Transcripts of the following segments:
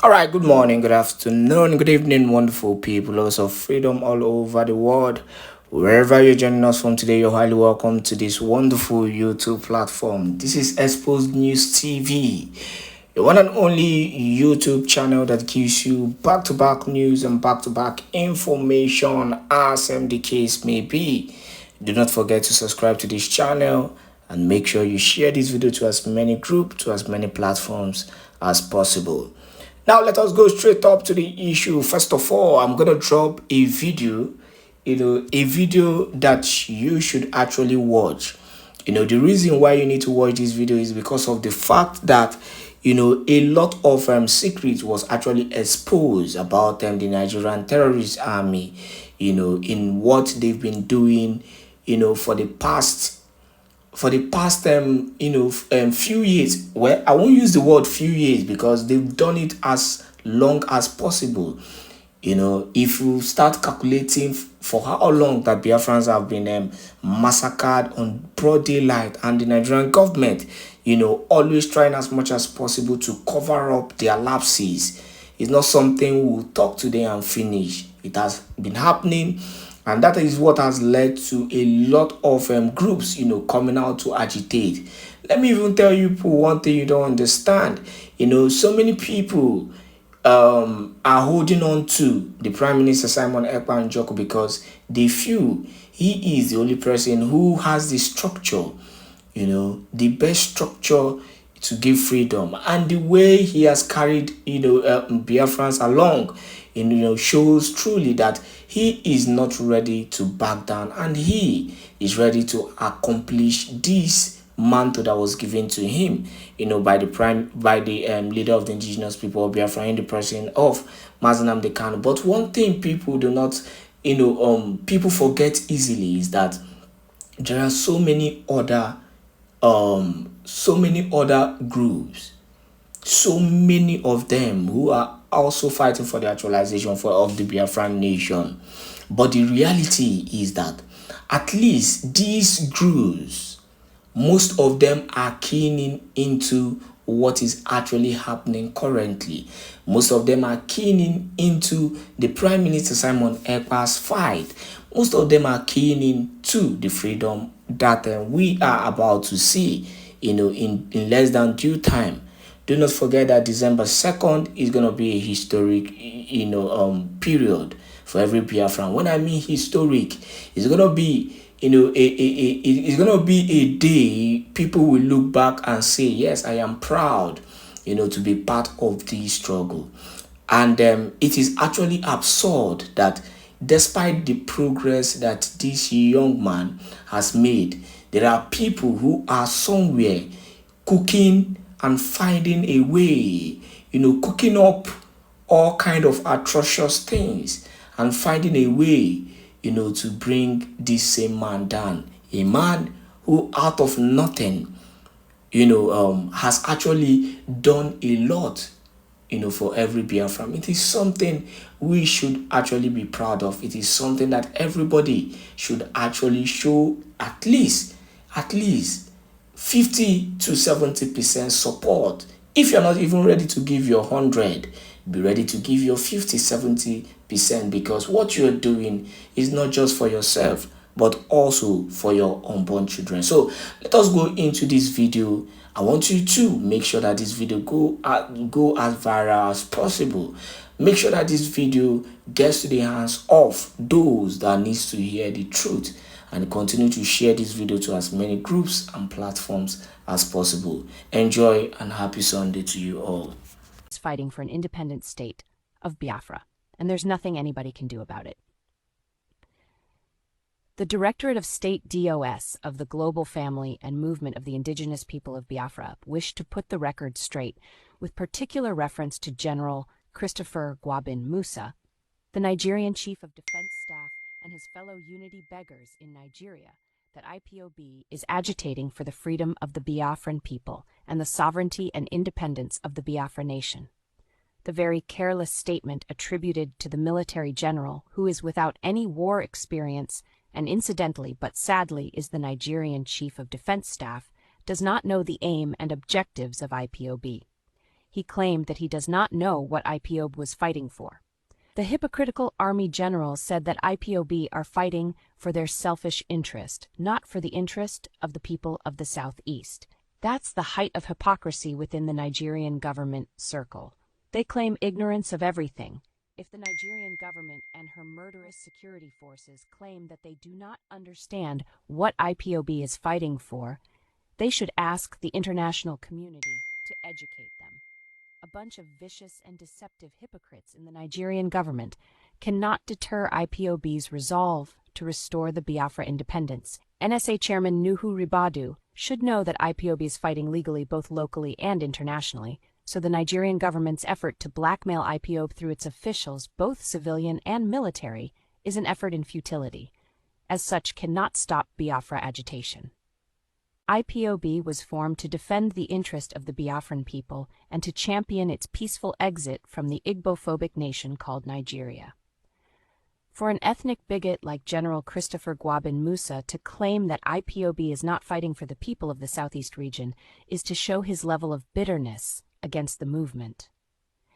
All right, good morning, good afternoon, good evening, wonderful people, lovers of freedom all over the world. Wherever you're joining us from today, you're highly welcome to this wonderful YouTube platform. This is Exposed News TV, the one and only YouTube channel that gives you back-to-back news and back-to-back information as the case may be. Do not forget to subscribe to this channel and make sure you share this video to as many groups, to as many platforms as possible. Now let us go straight up to the issue. First of all, I'm gonna drop a video, a video that you should actually watch. The reason why you need to watch this video is because of the fact that a lot of secrets was actually exposed about the Nigerian terrorist army, in what they've been doing, for the past few years. Well, I won't use the word few years because they've done it as long as possible. If you start calculating for how long that Biafrans have been massacred on broad daylight, and the Nigerian government always trying as much as possible to cover up their lapses, it's not something we'll talk today and finish. It has been happening. And that is what has led to a lot of groups, coming out to agitate. Let me even tell you one thing you don't understand. So many people are holding on to the Prime Minister Simon Ekpa and Joko because they feel he is the only person who has the structure, the best structure to give freedom. And the way he has carried, Biafrans along, shows truly that he is not ready to back down, and he is ready to accomplish this mantle that was given to him, by the leader of the indigenous people of Biafra, in the person of Mazi Nnamdi Kanu. But one thing people do not, people forget easily is that there are so many other groups, so many of them who are also fighting for the actualization of the Biafran nation. But the reality is that at least these groups, most of them are keening into what is actually happening currently. Most of them are keening into the Prime Minister Simon Ekpa's fight. Most of them are keening to the freedom that we are about to see, in less than due time. Do not forget that December 2nd is going to be a historic, period for every Biafran. When I mean historic, it's going to be, it's going to be a day people will look back and say, yes, I am proud, to be part of the struggle. And it is actually absurd that despite the progress that this young man has made, there are people who are somewhere cooking and finding a way, cooking up all kind of atrocious things and finding a way, to bring this same man down. A man who out of nothing, has actually done a lot, for every Biafran. It is something we should actually be proud of. It is something that everybody should actually show at least 50 to 70% support. If you're not even ready to give your 100, be ready to give your 50-70%, because what you're doing is not just for yourself but also for your unborn children. So let us go into this video. I want you to make sure that this video go as viral as possible. Make sure that this video gets to the hands of those that needs to hear the truth, and continue to share this video to as many groups and platforms as possible. Enjoy and happy Sunday to you all. Is fighting for an independent state of Biafra, and there's nothing anybody can do about it. The Directorate of State DOS of the Global Family and Movement of the Indigenous People of Biafra wished to put the record straight, with particular reference to General Christopher Gwabin Musa, the Nigerian Chief of Defense Staff, and his fellow unity beggars in Nigeria, that IPOB is agitating for the freedom of the Biafran people and the sovereignty and independence of the Biafra nation. The very careless statement attributed to the military general, who is without any war experience and incidentally but sadly is the Nigerian Chief of Defense Staff, does not know the aim and objectives of IPOB. he claimed that he does not know what IPOB was fighting for. The hypocritical army general said that IPOB are fighting for their selfish interest, not for the interest of the people of the Southeast. That's the height of hypocrisy within the Nigerian government circle. They claim ignorance of everything. If the Nigerian government and her murderous security forces claim that they do not understand what IPOB is fighting for, they should ask the international community to educate them. A bunch of vicious and deceptive hypocrites in the Nigerian government cannot deter IPOB's resolve to restore the Biafra independence. NSA Chairman Nuhu Ribadu should know that IPOB is fighting legally both locally and internationally, so the Nigerian government's effort to blackmail IPOB through its officials, both civilian and military, is an effort in futility. As such, cannot stop Biafra agitation. IPOB was formed to defend the interest of the Biafran people and to champion its peaceful exit from the Igbo-phobic nation called Nigeria. For an ethnic bigot like General Christopher Gwabin Musa to claim that IPOB is not fighting for the people of the Southeast region is to show his level of bitterness against the movement.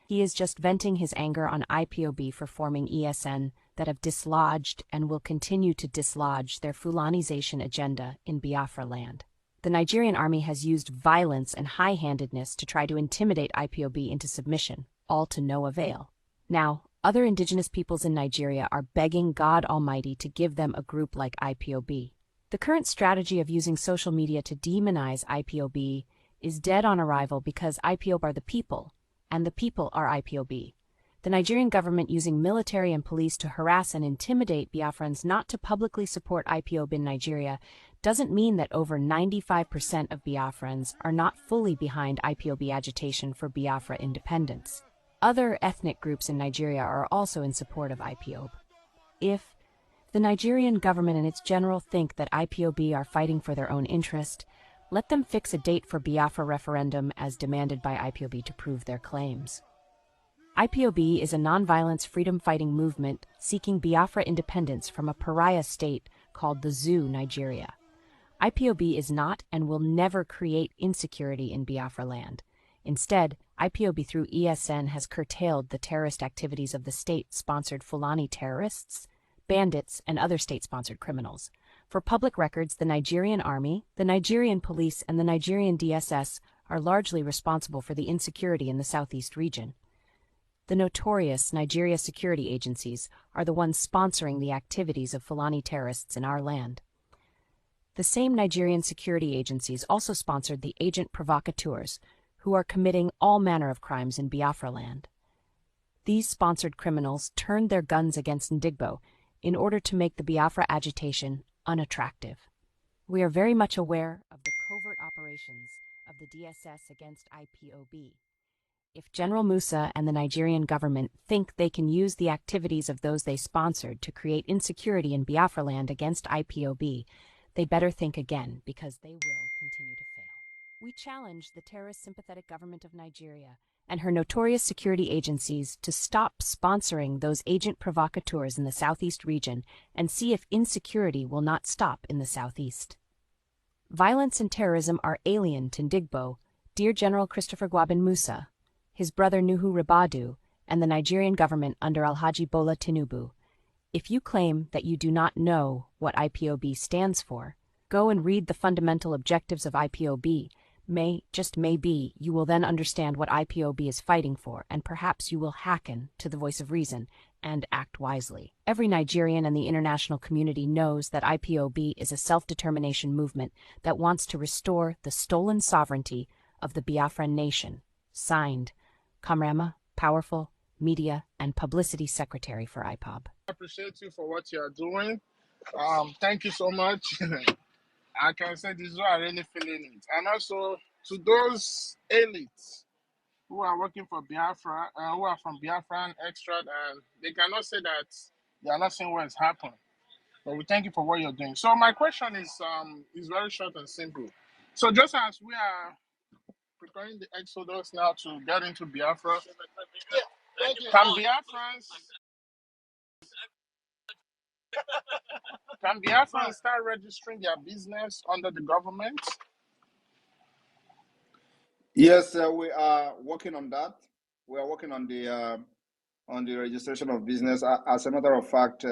He is just venting his anger on IPOB for forming ESN that have dislodged and will continue to dislodge their Fulanization agenda in Biafra land. The Nigerian army has used violence and high-handedness to try to intimidate IPOB into submission, all to no avail. Now, other indigenous peoples in Nigeria are begging God Almighty to give them a group like IPOB. The current strategy of using social media to demonize IPOB is dead on arrival because IPOB are the people, and the people are IPOB. The Nigerian government using military and police to harass and intimidate Biafrans not to publicly support IPOB in Nigeria doesn't mean that over 95% of Biafrans are not fully behind IPOB agitation for Biafra independence. Other ethnic groups in Nigeria are also in support of IPOB. If the Nigerian government and its general think that IPOB are fighting for their own interest, let them fix a date for Biafra referendum as demanded by IPOB to prove their claims. IPOB is a nonviolence freedom-fighting movement seeking Biafra independence from a pariah state called the Zoo, Nigeria. IPOB is not and will never create insecurity in Biafra land. Instead, IPOB through ESN has curtailed the terrorist activities of the state-sponsored Fulani terrorists, bandits, and other state-sponsored criminals. For public records, the Nigerian Army, the Nigerian Police, and the Nigerian DSS are largely responsible for the insecurity in the Southeast region. The notorious Nigeria security agencies are the ones sponsoring the activities of Fulani terrorists in our land. The same Nigerian security agencies also sponsored the agent provocateurs, who are committing all manner of crimes in Biafra land. These sponsored criminals turned their guns against Ndigbo in order to make the Biafra agitation unattractive. We are very much aware of the covert operations of the DSS against IPOB. If General Musa and the Nigerian government think they can use the activities of those they sponsored to create insecurity in Biafra land against IPOB, they better think again, because they will continue to fail. We challenge the terrorist-sympathetic government of Nigeria and her notorious security agencies to stop sponsoring those agent provocateurs in the Southeast region and see if insecurity will not stop in the Southeast. Violence and terrorism are alien to Ndigbo, dear General Christopher Gwabin Musa, his brother Nuhu Ribadu, and the Nigerian government under Alhaji Bola Tinubu. If you claim that you do not know what IPOB stands for, go and read the fundamental objectives of IPOB. Just maybe, you will then understand what IPOB is fighting for, and perhaps you will hearken to the voice of reason and act wisely. Every Nigerian and the international community knows that IPOB is a self-determination movement that wants to restore the stolen sovereignty of the Biafran nation. Signed, Kamrama, Powerful, Media and Publicity Secretary for IPOB. I appreciate you for what you are doing. Thank you so much. I can say this is what I really feeling it. And also to those elites who are working for Biafra, who are from Biafran extract, and they cannot say that they are not seeing what has happened. But we thank you for what you're doing. So my question is very short and simple. So just as we are preparing the exodus now to get into Biafra, can Biafrans start registering their business under the government? Yes, we are working on that. We are working on the registration of business. As a matter of fact,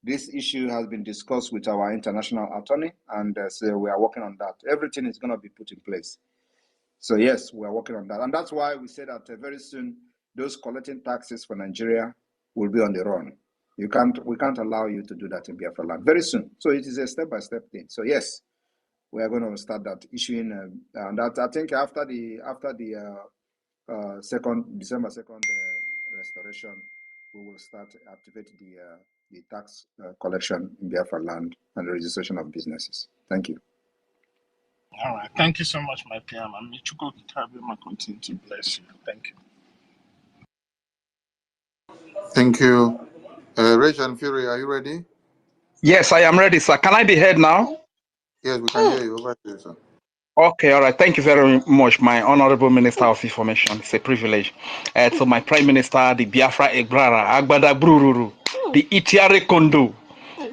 this issue has been discussed with our international attorney, and so we are working on that. Everything is going to be put in place. So yes, we are working on that, and that's why we say that very soon those collecting taxes for Nigeria will be on the run. We can't allow you to do that in Biafra land very soon. So it is a step-by-step thing. So yes, we are going to start that issuing, and that I think after the December 2nd restoration, we will start activate the tax collection in Biafra land and the registration of businesses. Thank you. All right. Thank you so much, my PM. And Michuko Kabima continue to bless you. Thank you. Thank you. Rich and Fury, are you ready? Yes, I am ready, sir. Can I be heard now? Yes, we can hear you. Over to you, sir. Okay, all right. Thank you very much, my Honorable Minister of Information. It's a privilege. To my Prime Minister, the Biafra Egrara, Agbada Brururu, the Itiare Kondo,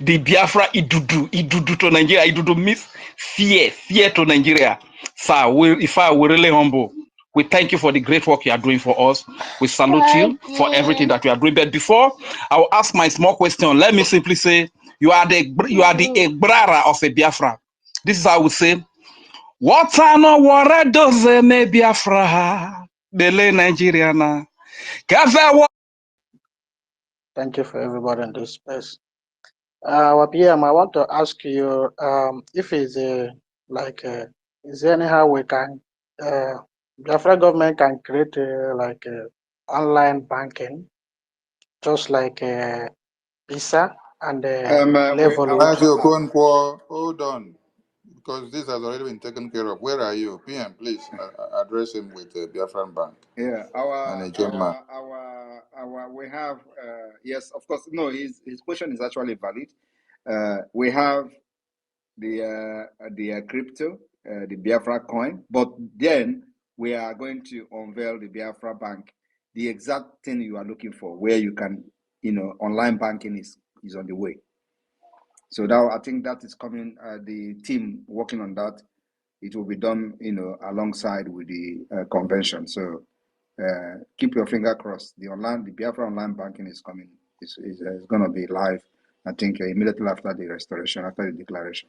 the Biafra Idudu to Nigeria. Idudu means fear to Nigeria. Sir, we're really humble. We thank you for the great work you are doing for us. We salute you for everything that you are doing. But before I will ask my small question, let me simply say you are the Egrara of a Biafra. This is how I would say. What no wara does me Biafra Bele Nigeriana. Thank you for everybody in this space. Our PM, I want to ask you if it's is there anyhow we can Biafra government can create online banking just like Visa and Level. Hold on, because this has already been taken care of. Where are you? PM, please address him with Biafran Bank. Yeah, we have yes, of course. No, his question is actually valid. We have the crypto, the Biafra coin, but then we are going to unveil the Biafra Bank, the exact thing you are looking for, where you can, online banking is on the way. So now I think that is coming. The team working on that. It will be done, alongside with the convention. So keep your finger crossed. The Biafra online banking is coming. Is going to be live. I think immediately after the restoration, after the declaration.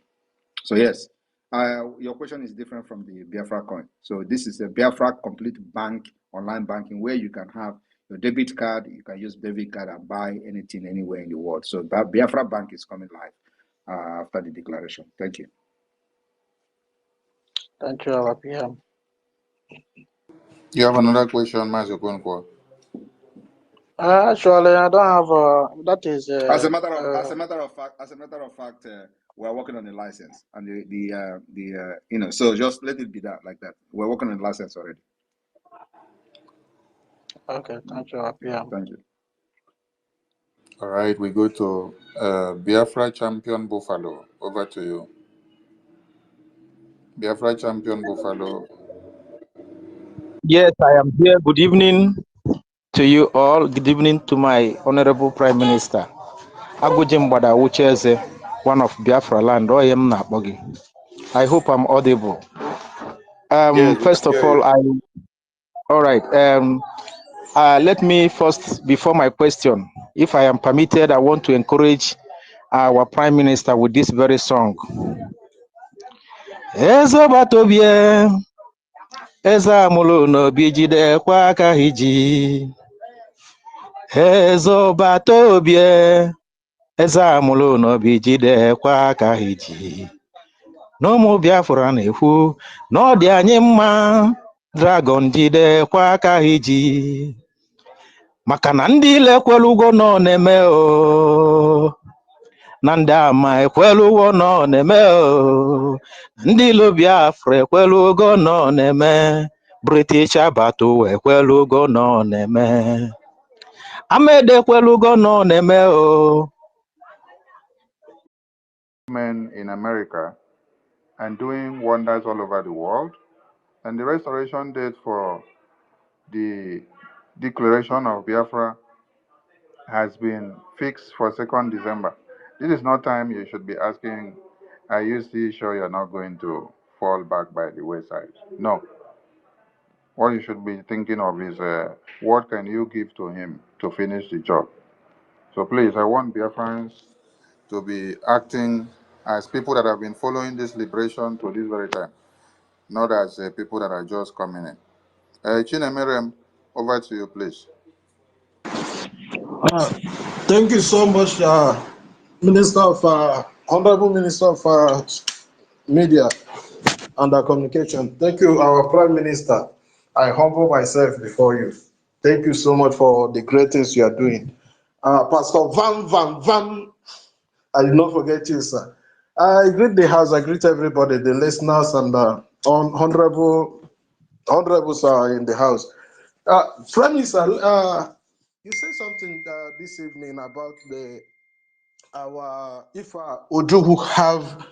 So yes, your question is different from the Biafra coin. So this is a Biafra complete bank, online banking, where you can have your debit card. You can use debit card and buy anything anywhere in the world. So that Biafra bank is coming live after the declaration. Thank you. Thank you, our PM. You have another question, Master Kwenkwo? Actually, I don't have. That is. As a matter of fact, we're working on the license and the so just let it be that like that. We're working on the license already. Okay, thank you, our PM. Thank you. All right, we go to Biafra champion Buffalo. Over to you. Biafra champion Buffalo. Yes, I am here. Good evening to you all. Good evening to my Honorable Prime Minister. Agujimbada Ucheze, one of Biafra land. I hope I'm audible. Yes, we First can of hear all, you. all right. Let me first, before my question, if I am permitted, I want to encourage our Prime Minister with this very song. Ezo batobie, eza mulo no bijide kwa kahiji. Ezo batobie, eza mulo no bijide kwa kahiji. N'ụmụ Biafra na-ekwu na ọ dị anyị mma, Dragon jide kwa aka iji, maka na ndị ile ekwelugo nọ na-eme o, na ndị ama ekwelugo nọ na-eme o, ndị ilo Biafra ekwelugo nọ na-eme, British abatu ekwelugo nọ na-eme, Ahmed ekwelugo nọ na-eme o. Men in America and doing wonders all over the world. And the restoration date for the declaration of Biafra has been fixed for 2nd December. This is not time you should be asking, are you still sure you're not going to fall back by the wayside? No. what you should be thinking of is what can you give to him to finish the job. So please, I want Biafrans to be acting as people that have been following this liberation to this very time, not as people that are just coming in. Chinemerem, over to you, please. Thank you so much, Minister of Honorable Minister of Media and Communication. Thank you, our Prime Minister. I humble myself before you. Thank you so much for the great things you are doing. Pastor Van, I did not forget you, sir. I greet the house, I greet everybody, the listeners and honorables are in the house. Prime Minister, you said something this evening about if Ojuhu have,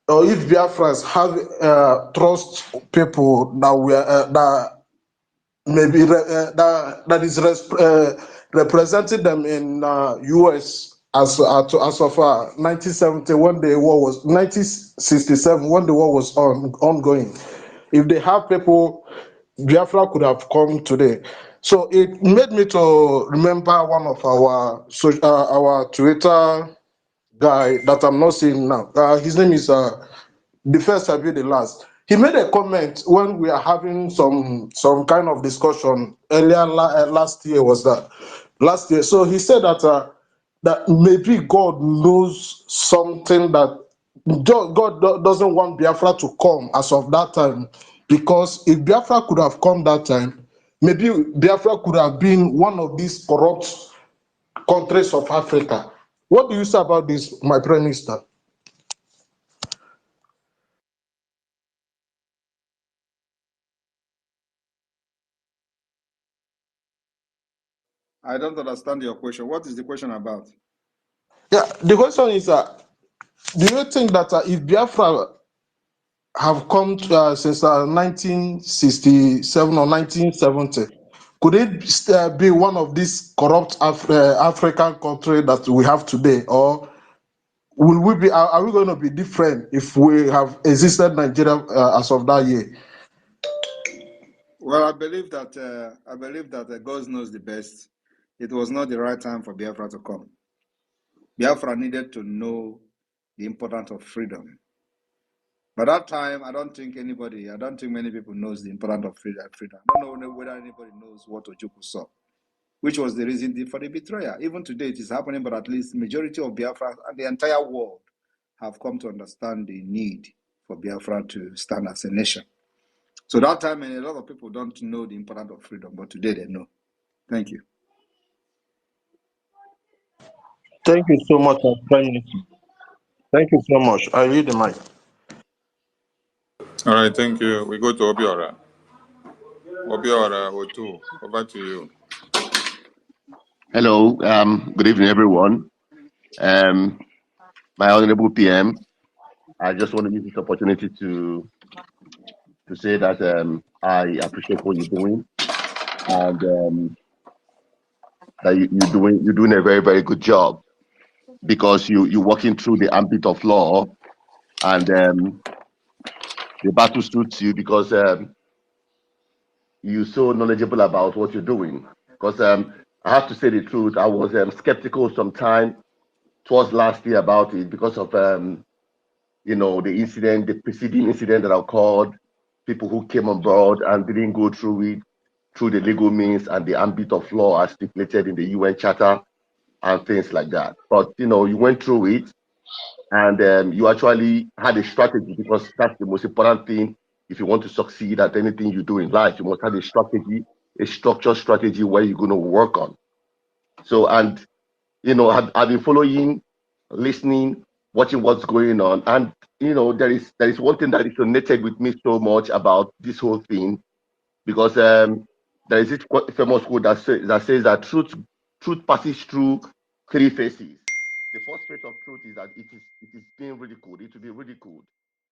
or if Biafrans have trust people that maybe that is representing them in U.S. as of 1970 when the war was 1967 when the war was ongoing. If they have people, Biafra could have come today. So it made me to remember one of our Twitter guy that I'm not seeing now. His name is the first have been the last. He made a comment when we are having some kind of discussion earlier last year. Was that last year? So he said that that maybe God knows something that God doesn't want Biafra to come as of that time, because if Biafra could have come that time, maybe Biafra could have been one of these corrupt countries of Africa. What do you say about this, my Prime Minister? I don't understand your question. What is the question about? Yeah, the question is, do you think that if Biafra have come since 1967 or 1970, could it be one of these corrupt African countries that we have today, or will we be? Are we going to be different if we have existed Nigeria as of that year? Well, I believe that God knows the best. It was not the right time for Biafra to come. Biafra needed to know the importance of freedom. By that time, I don't think many people knows the importance of freedom. I don't know whether anybody knows what Ojukwu saw, which was the reason for the betrayal. Even today, it is happening, but at least the majority of Biafra and the entire world have come to understand the need for Biafra to stand as a nation. So that time, a lot of people don't know the importance of freedom, but today they know. Thank you. Thank you so much, Prime Minister. Thank you so much. I read the mic. All right, thank you. We go to Obiora. Obiora Otu, over to you. Hello, good evening, everyone. My honorable PM, I just want to use this opportunity to say that I appreciate what you're doing, and that you're doing a very, very good job, because you're working through the ambit of law, and the battle suits you because you're so knowledgeable about what you're doing. Because I have to say the truth, I was skeptical sometime towards last year about it because of the preceding incident that occurred, people who came on board and didn't go through it through the legal means and the ambit of law as stipulated in the UN Charter and things like that. But you went through it, and you actually had a strategy, because that's the most important thing. If you want to succeed at anything you do in life, you must have a strategy, a structured strategy where you're going to work on. So, and I've been following, listening, watching what's going on, and there is one thing that resonated with me so much about this whole thing, because there is this famous quote that says that truth passes through three phases. The first phase of truth is that it is being ridiculed. It will be ridiculed.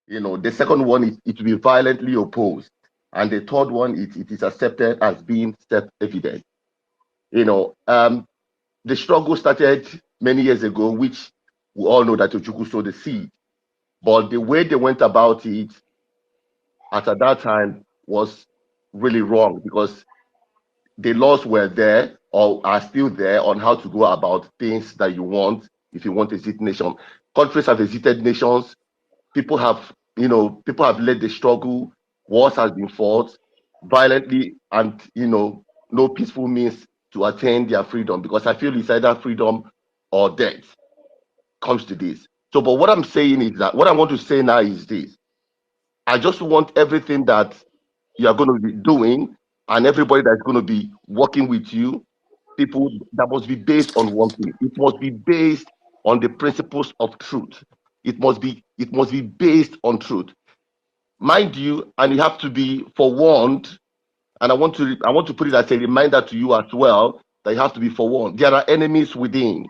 The second one is it will be violently opposed, and the third one is it is accepted as being self-evident. The struggle started many years ago, which we all know that Ojukwu sowed the seed. But the way they went about it at that time was really wrong because the laws were there or are still there on how to go about things that you want if you want to exit nation. Countries have exited nations. People have, people have led the struggle. Wars has been fought violently, and no peaceful means to attain their freedom because I feel it's either freedom or death comes to this. So, but what I'm saying is that what I want to say now is this: I just want everything that you are going to be doing and everybody that's going to be working with you, people that must be based on one thing. It must be based on the principles of truth. It must be based on truth. Mind you, and you have to be forewarned, and I want to put it as a reminder to you as well that you have to be forewarned. There are enemies within.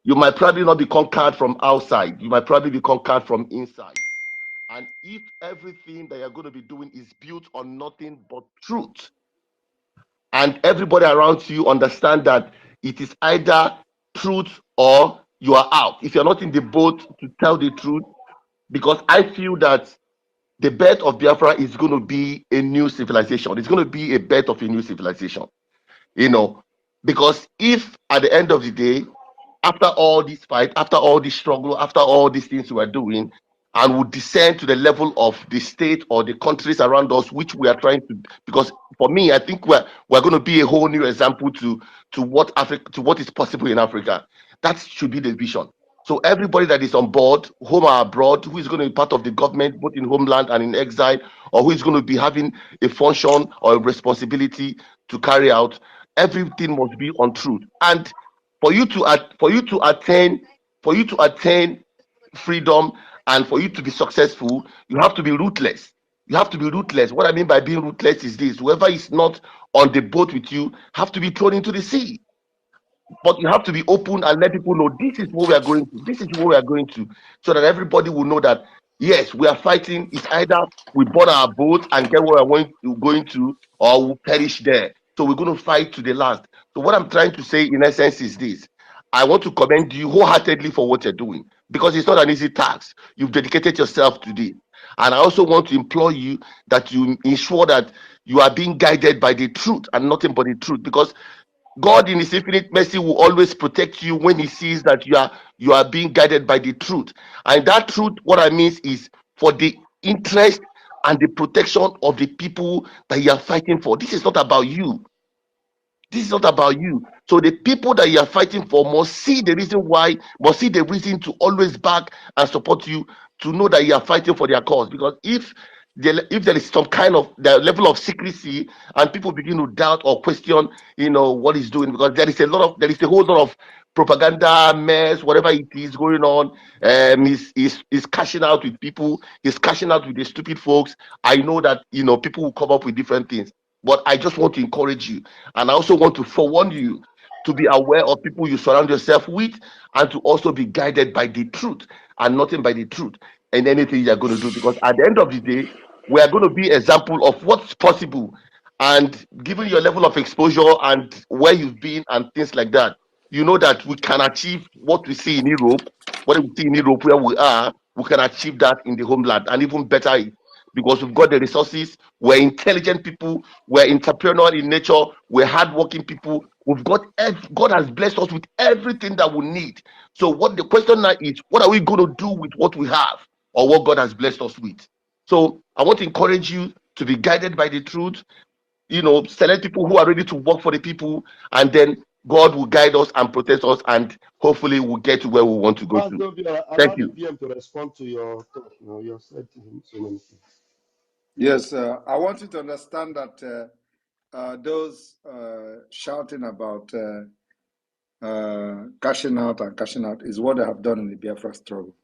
You might probably not be conquered from outside. You might probably be conquered from inside. And if everything that you're going to be doing is built on nothing but truth, and everybody around you understand that it is either truth or you are out. If you're not in the boat to tell the truth, because I feel that the birth of Biafra is going to be a new civilization. It's going to be a birth of a new civilization, because if at the end of the day, after all this fight, after all this struggle, after all these things we are doing, and we descend to the level of the state or the countries around us, which we are trying to, because for me, I think we're going to be a whole new example to what Africa, to what is possible in Africa. That should be the vision. So everybody that is on board, home or abroad, who is going to be part of the government, both in homeland and in exile, or who is going to be having a function or a responsibility to carry out, everything must be on truth. And for you to attain freedom and for you to be successful, you have to be ruthless. You have to be ruthless. What I mean by being ruthless is this: whoever is not on the boat with you have to be thrown into the sea. But you have to be open and let people know this is what we are going to. This is what we are going to, so that everybody will know that yes, we are fighting. It's either we burn our boat and get where we're going to, or we'll perish there. So we're going to fight to the last. So what I'm trying to say, in essence, is this: I want to commend you wholeheartedly for what you're doing because it's not an easy task. You've dedicated yourself to this, and I also want to implore you that you ensure that you are being guided by the truth and nothing but the truth, because God in his infinite mercy will always protect you when he sees that you are being guided by the truth. And that truth, what I mean is for the interest and the protection of the people that you are fighting for. This is not about you. This is not about you. So the people that you are fighting for must see the reason why, must see the reason to always back and support you, to know that you are fighting for their cause. Because if there is some kind of the level of secrecy and people begin to doubt or question, what he's doing, because there is a whole lot of propaganda mess, whatever it is going on. He's cashing out with people. He's cashing out with the stupid folks. I know that people will come up with different things. But I just want to encourage you, and I also want to forewarn you to be aware of people you surround yourself with, and to also be guided by the truth and nothing by the truth in anything you're going to do. Because at the end of the day, we are going to be example of what's possible. And given your level of exposure and where you've been and things like that, you know that we can achieve what we see in Europe. What we see in Europe, where we are, we can achieve that in the homeland, and even better, because we've got the resources. We're intelligent people. We're entrepreneurial in nature. We're hardworking people. God has blessed us with everything that we need. So what the question now is, what are we going to do with what we have, or what God has blessed us with? So I want to encourage you to be guided by the truth. Select people who are ready to work for the people, and then God will guide us and protect us, and hopefully we'll get to where we want to go to. Thank Allow the you. PM to respond to your talk. You have said so many things. Yes, I want you to understand that those shouting about cashing out and cashing out is what they have done in the Biafra struggle.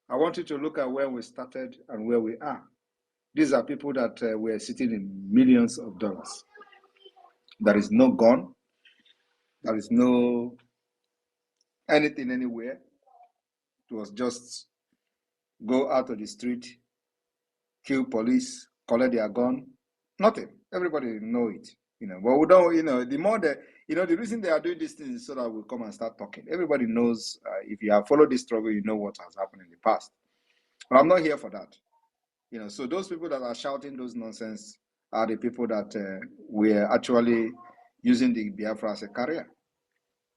I want you to look at where we started and where we are. These are people that were sitting in millions of dollars. There is no gun. There is no anything anywhere. It was just go out of the street, kill police, collect their gun. Nothing. Everybody know it. But we don't, the more the reason they are doing these things is so that we'll come and start talking. Everybody knows, if you have followed this struggle, you know what has happened in the past. But I'm not here for that. You know, so those people that are shouting those nonsense are the people that were actually using the Biafra as a career.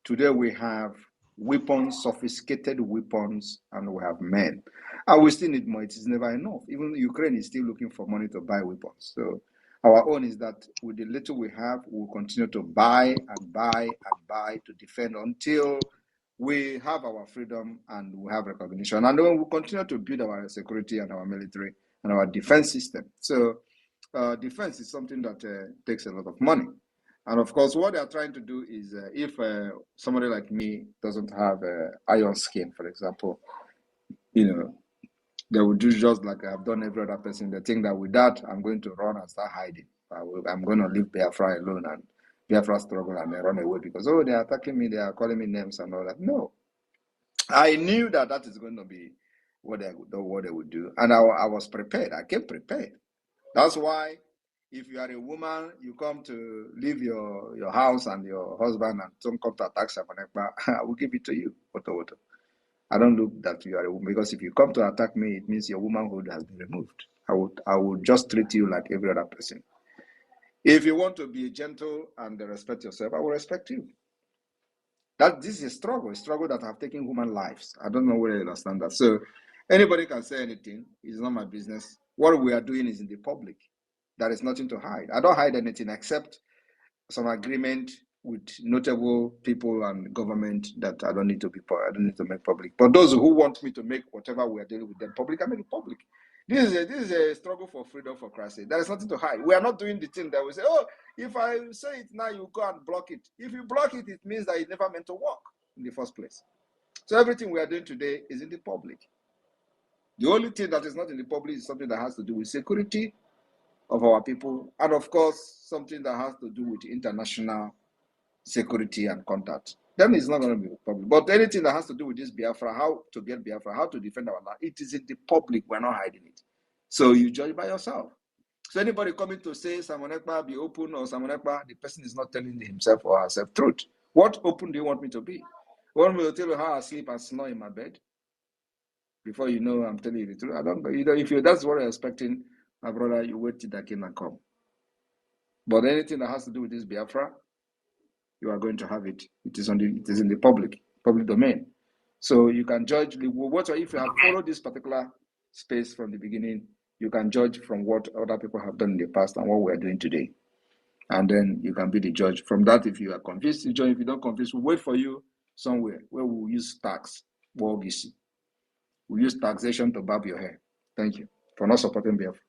Today we have weapons, sophisticated weapons, and we have men. And we still need more. It is never enough. Even Ukraine is still looking for money to buy weapons. So our own is that with the little we have, we'll continue to buy and buy and buy to defend until we have our freedom and we have recognition. And then we'll continue to build our security and our military and our defense system. So defense is something that takes a lot of money. And of course, what they are trying to do is if somebody like me doesn't have iron skin, for example, you know, they will do just like I've done every other person. They think that with that, I'm going to run and start hiding. I'm going to leave Biafra alone and Biafra struggle and then run away because, oh, they're attacking me, they are calling me names and all that. No. I knew that that is going to be what they would do. And I was prepared. I came prepared. That's why if you are a woman, you come to leave your house and your husband and don't come to attack someone, I will give it to you. I don't look that you are a woman because if you come to attack me, it means your womanhood has been removed. I would just treat you like every other person. If you want to be gentle and respect yourself, I will respect you. This is a struggle that have taken human lives. I don't know whether you understand that. So anybody can say anything. It's not my business. What we are doing is in the public. There is nothing to hide. I don't hide anything except some agreement with notable people and government that I don't need to make public. But those who want me to make whatever we are dealing with them public, I make it public. This is a struggle for freedom, for Christ's sake. There is nothing to hide. We are not doing the thing that we say, oh, if I say it now, you go and block it. If you block it, it means that it never meant to work in the first place. So everything we are doing today is in the public. The only thing that is not in the public is something that has to do with security of our people, and of course, something that has to do with international security and contact. Then it's not going to be public. But anything that has to do with this Biafra, how to get Biafra, how to defend our land, it is in the public. We're not hiding it. So you judge by yourself. So anybody coming to say Samonekpa be open or Samonekpa, the person is not telling himself or herself truth. What open do you want me to be? You want me to tell you how I sleep and snore in my bed? Before you know I'm telling you the truth. I don't know. If that's what you're expecting, my brother, you wait till that can come. But anything that has to do with this Biafra, you are going to have it. It is in the public domain. So you can judge if you have followed this particular space from the beginning, you can judge from what other people have done in the past and what we are doing today. And then you can be the judge. From that, if you are convinced, you join. If you don't convince, we'll wait for you somewhere where we'll use tax. We'll use taxation to barb your hair. Thank you for not supporting Biafra.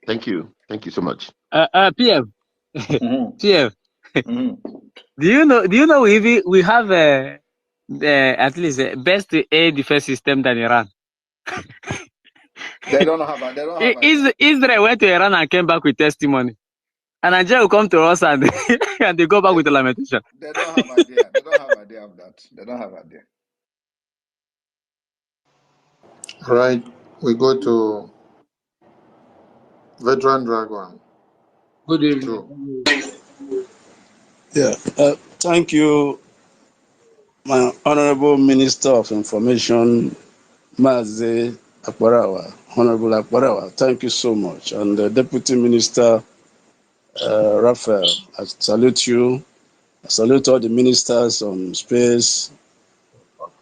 Thank you. Thank you so much. PM. Mm-hmm. PM. Mm-hmm. Do you know we have at least best air defense system than Iran? They don't have Israel went to Iran and came back with testimony. And Nigeria will come to us and and they go back with the lamentation. They don't have idea. They don't have idea of that. They don't have idea. Right. We go to Veteran Dragon. Good evening. Yeah. Thank you, my Honorable Minister of Information, Mazi Akbarawa, Honorable Akbarawa. Thank you so much. And the Deputy Minister, Raphael, I salute you. I salute all the ministers on space.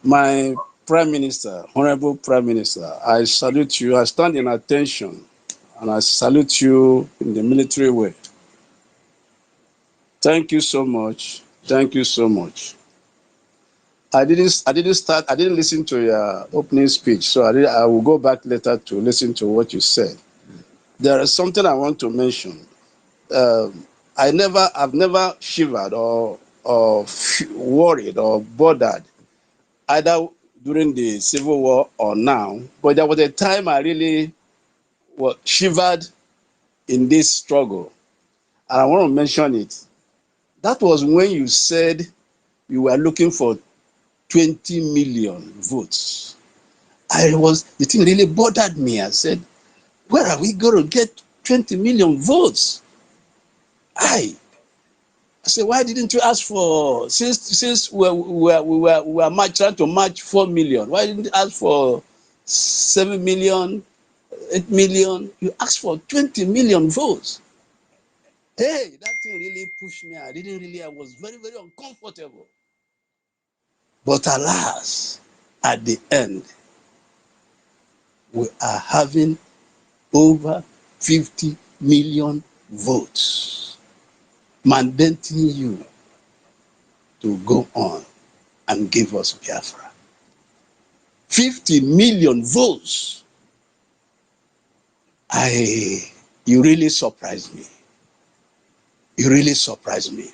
My Prime Minister, Honorable Prime Minister, I salute you. I stand in attention and I salute you in the military way. Thank you so much. Thank you so much. I didn't listen to your opening speech, so I will go back later to listen to what you said. There is something I want to mention. I've never shivered or worried or bothered either during the Civil War or now, but there was a time I really shivered in this struggle, and I want to mention it. That was when you said you were looking for 20 million votes. The thing really bothered me. I said, where are we going to get 20 million votes? I said, why didn't you ask for, since we were trying to match 4 million, why didn't you ask for 7 million, 8 million. You asked for 20 million votes. Hey, that thing really pushed me. I was very, very uncomfortable. But alas, at the end, we are having over 50 million votes mandating you to go on and give us Biafra. 50 million votes. You really surprised me. You really surprised me.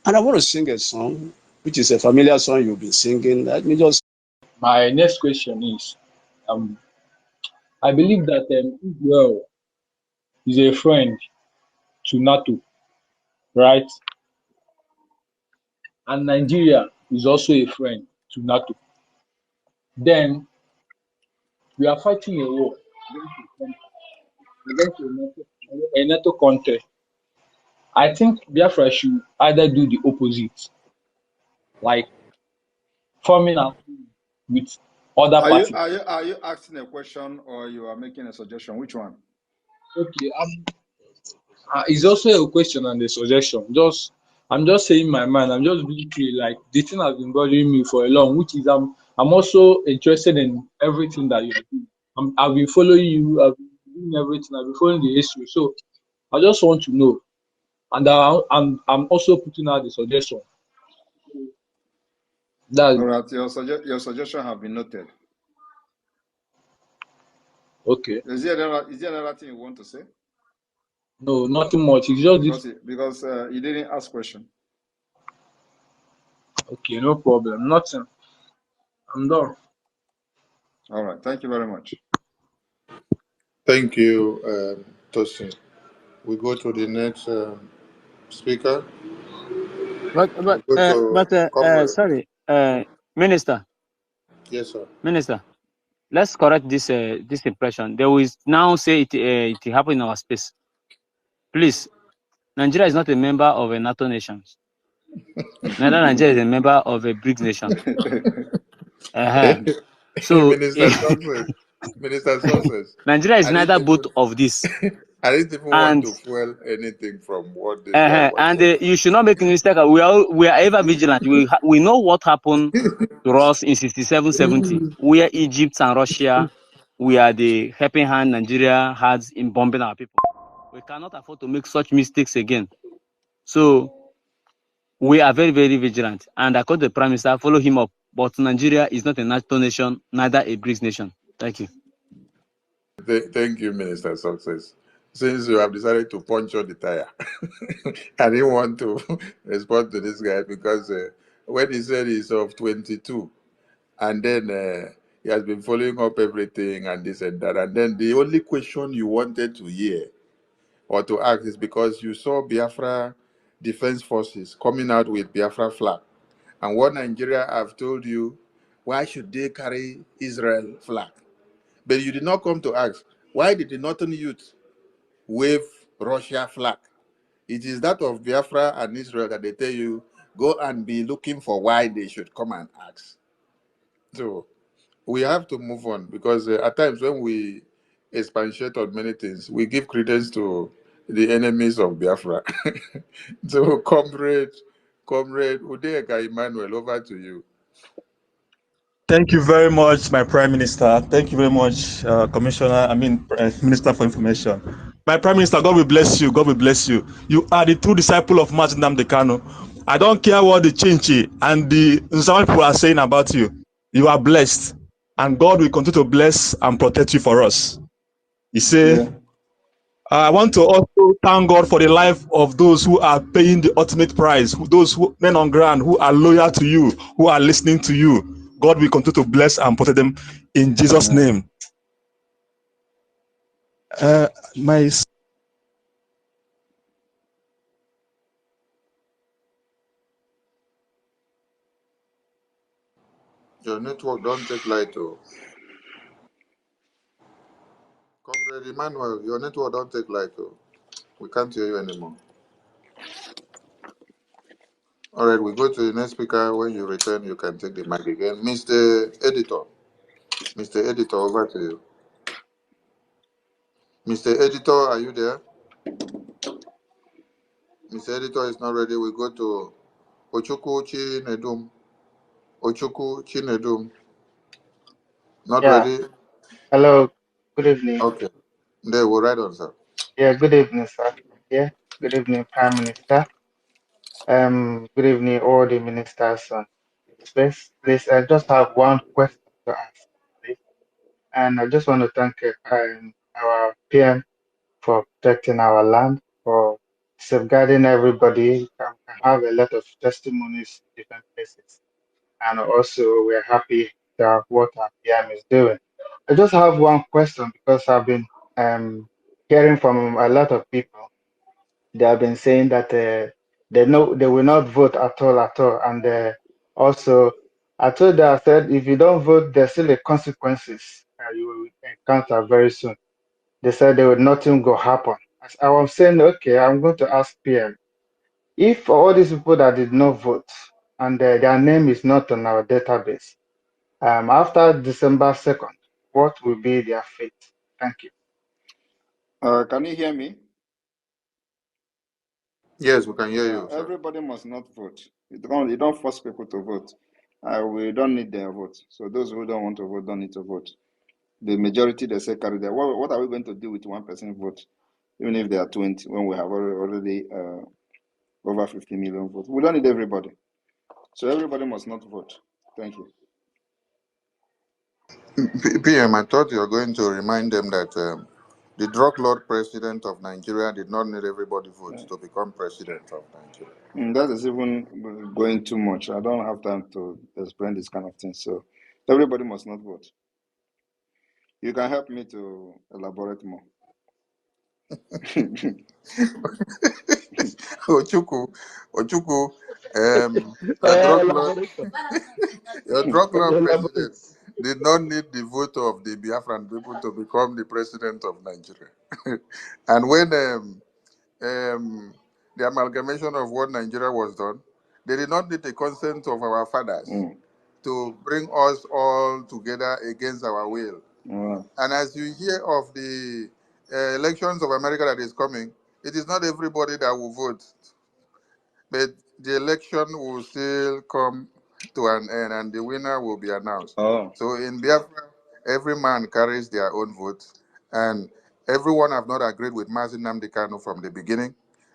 And I want to sing a song, which is a familiar song you've been singing. Let me just. My next question is, I believe that Israel is a friend to NATO, right? And Nigeria is also a friend to NATO. Then we are fighting a war against a NATO country. I think Biafra should either do the opposite, like forming up with other Are you parties. are you asking a question or you are making a suggestion? Which one? Okay, it's also a question and a suggestion. I'm just saying my mind. I'm just being clear. Like the thing has been bothering me for a long, which is I'm also interested in everything that you do. I've been following you. I've been doing everything. I've been following the history. So I just want to know, and I'm also putting out the suggestion. That's All right, your suggestion have been noted. okay. Is there another thing you want to say? No, nothing much. It's just because you didn't ask question. Okay, no problem. Nothing. I'm done. All right. Thank you very much. Thank you, Tosin. We go to the next speaker. Sorry, Minister. Yes, sir. Minister, let's correct this impression. They will now say it happened in our space. Please, Nigeria is not a member of a NATO nation. Neither Nigeria is a member of a BRICS nation. So Minister Success. Nigeria is neither both of this. I didn't even want to fuel anything from what this guy was saying. You should not make a mistake. We are ever vigilant. We know what happened to us in 67, 70, where Egypt and Russia, we are the helping hand Nigeria has in bombing our people. We cannot afford to make such mistakes again. So we are very, very vigilant. And according to the Prime Minister, follow him up. But Nigeria is not a NATO nation, neither a BRICS nation. Thank you. Thank you, Minister Success. Since you have decided to puncture the tire, I didn't want to respond to this guy because when he said he's of 22, and then he has been following up everything and this and that, and then the only question you wanted to hear or to ask is because you saw Biafra Defense Forces coming out with Biafra flag. And what Nigeria have told you, why should they carry Israel flag? But you did not come to ask, why did the Northern youth wave Russia flag? It is that of Biafra and Israel that they tell you, go and be looking for why they should come and ask. So we have to move on because at times when we expatiate on many things, we give credence to the enemies of Biafra. So, Comrade Udeka Emmanuel, over to you. Thank you very much, my Prime Minister. Thank you very much, Minister for Information. My Prime Minister, God will bless you. God will bless you. You are the true disciple of Mazi Nnamdi Kanu. I don't care what the Chinchi and the Nsawan people are saying about you. You are blessed. And God will continue to bless and protect you for us. You see, I want to also thank God for the life of those who are paying the ultimate price, those men on ground who are loyal to you, who are listening to you. God will continue to bless and protect them in Jesus' name. Your network don't take light, oh. Comrade Emmanuel, your network don't take light, oh. We can't hear you anymore. All right, we go to the next speaker. When you return, you can take the mic again. Mr. Editor, over to you. Mr. Editor, are you there? Mr. Editor is not ready. We go to Ochuku Chinedum. Ochuku Chinedum. Not Yeah. ready? Hello. Good evening. Okay. There, we'll write on, sir. Yeah, good evening, sir. Yeah. Good evening, Prime Minister. Good evening, all the ministers on the space. Please, I just have one question to ask, please. And I just want to thank our PM for protecting our land, for safeguarding everybody. We can have a lot of testimonies in different places. And also, we're happy that what our PM is doing. I just have one question because I've been hearing from a lot of people. They have been saying that they will not vote at all. And also, I told them, I said, if you don't vote, there's still a consequences you will encounter very soon. They said there would nothing go happen. I was saying, okay, I'm going to ask PM if all these people that did not vote and their name is not on our database, after December 2nd, what will be their fate? Thank you. Can you hear me? Yes, we can hear you, sir. Everybody must not vote. You don't force people to vote. We don't need their vote. So those who don't want to vote don't need to vote. The majority, they say, carry their. What are we going to do with one person vote, even if they are 20, when we have already over 50 million votes? We don't need everybody. So everybody must not vote. Thank you. PM, I thought you were going to remind them that the drug lord president of Nigeria did not need everybody votes to become president of Nigeria. That is even going too much. I don't have time to explain this kind of thing. So everybody must not vote. You can help me to elaborate more. Ochuku, your drug lord president did not need the vote of the Biafran people to become the president of Nigeria. And when the amalgamation of what Nigeria was done, they did not need the consent of our fathers to bring us all together against our will. And as you hear of the elections of America that is coming, it is not everybody that will vote, but the election will still come to an end and the winner will be announced. So in Biafra, every man carries their own vote, and everyone have not agreed with Mazi Nnamdi Kanu from the beginning,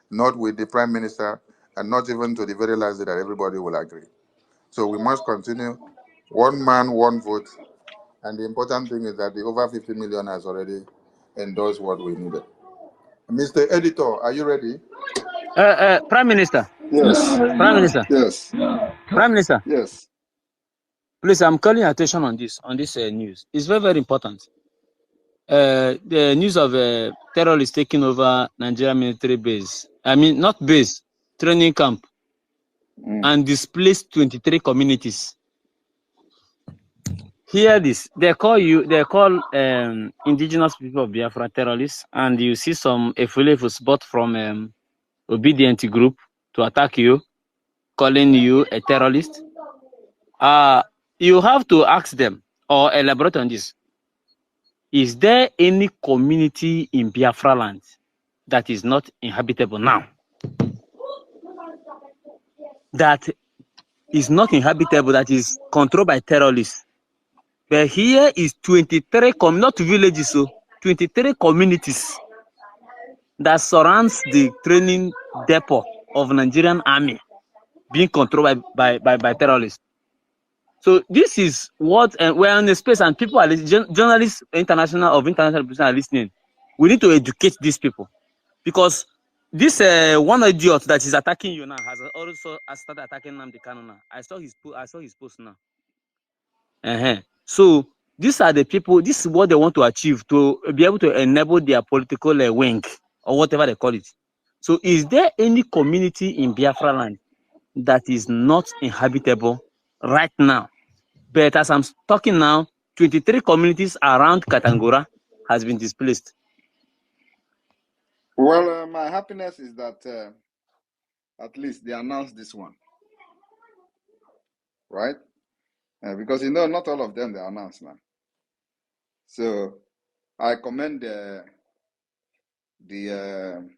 not with the Prime Minister, and not even to the very last day that everybody will agree. So we must continue, one man, one vote, and the important thing is that the over 50 million has already endorsed what we needed. Mr. Editor, are you ready? Prime Minister. Yes. Prime Minister. Yes. Prime Minister. Yes. Please, I'm calling your attention on this news. It's very, very important. The news of terrorists taking over Nigerian military base. I mean, not base, training camp, and displaced 23 communities. Hear this. They call indigenous people of Biafra terrorists, and you see some Efulefus bought from obedient group to attack you, calling you a terrorist. You have to ask them or elaborate on this. Is there any community in Biafra land that is not inhabitable now? That is not inhabitable, that is controlled by terrorists. But here is 23, not villages, so 23 communities that surrounds the training depot of Nigerian army being controlled by terrorists. So this is what, and we're in the space and people are journalists, international people are listening. We need to educate these people because this one idiot that is attacking you now has also started attacking Nnamdi Kanu now. I saw his post now. So these are the people. This is what they want to achieve, to be able to enable their political wing or whatever they call it. So is there any community in Biafra land that is not inhabitable right now? But as I'm talking now, 23 communities around Katangura has been displaced. Well, my happiness is that at least they announced this one, right? Because not all of them they announced now. So I commend the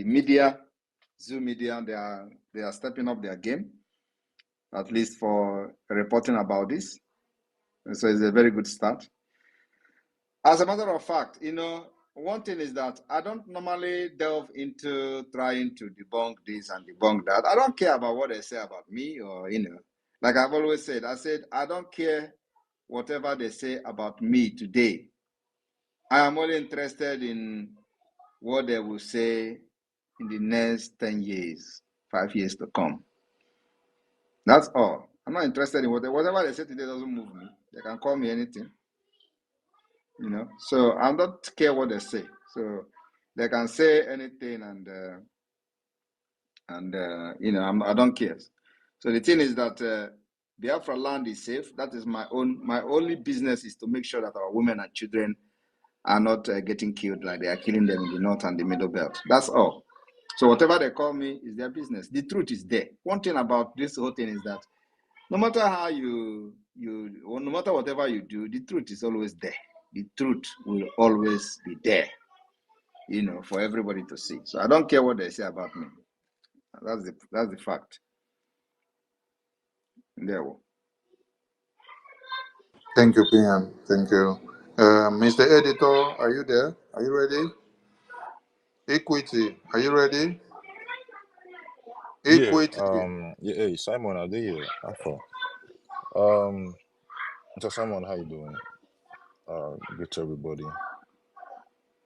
media, Zoo media, they are stepping up their game, at least for reporting about this. And so it's a very good start. As a matter of fact, one thing is that I don't normally delve into trying to debunk this and debunk that. I don't care about what they say about me or, like I've always said, I don't care whatever they say about me today. I am only interested in what they will say in the next 10 years, 5 years to come. That's all. I'm not interested in whatever they say today doesn't move me. They can call me anything. So I don't care what they say. So they can say anything, and I don't care. So the thing is that Biafra land is safe. That is my only business is to make sure that our women and children are not getting killed like they are killing them in the north and the middle belt. That's all. So whatever they call me is their business. The truth is there. One thing about this whole thing is that no matter how no matter whatever you do, the truth is always there. The truth will always be there, for everybody to see. So I don't care what they say about me. That's the fact. There. Thank you, PM. Thank you. Mr. Editor, are you there? Are you ready? Equity, are you ready? Yeah, Equity. hey, Simon, are they here? How far? So Simon, how you doing? Good to everybody. I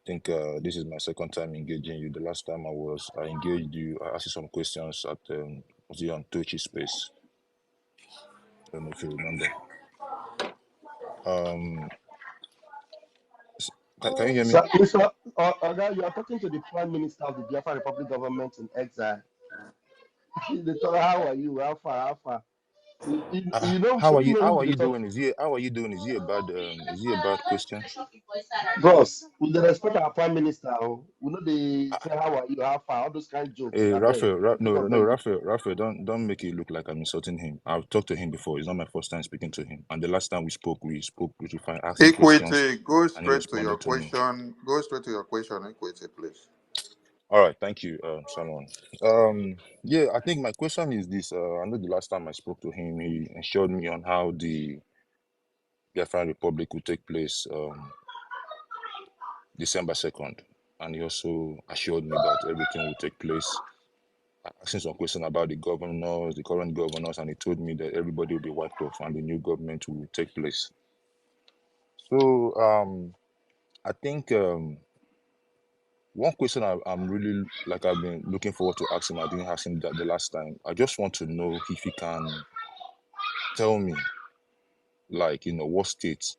think this is my second time engaging you. The last time I engaged you, I asked you some questions at was it on Tochi Space? I don't know if you remember. Can you hear me? So, Mr. Oga, you are talking to the Prime Minister of the Biafra Republic government in exile. They told her, how are you? How far? How far? You know, How are you you? know How who are they you talk. doing? Is he a bad question? Bros, with the respect our Prime Minister, we know they say, how are you? How far? All those kind of jokes. Hey, I beg. Raphael, don't make it look like I'm insulting him. I've talked to him before. It's not my first time speaking to him. And the last time we spoke fine, asking questions, Equity, go and he straight to your responded to me. question. Go straight to your question, Equity, please. All right, thank you, Simon. Yeah, I think my question is this. I know the last time I spoke to him, he assured me on how the Biafran Republic will take place December 2nd. And he also assured me that everything will take place. I asked him some question about the governors, the current governors, and he told me that everybody will be wiped off and the new government will take place. So I think one question I'm really I've been looking forward to asking. I didn't ask him that the last time. I just want to know if he can tell me, what states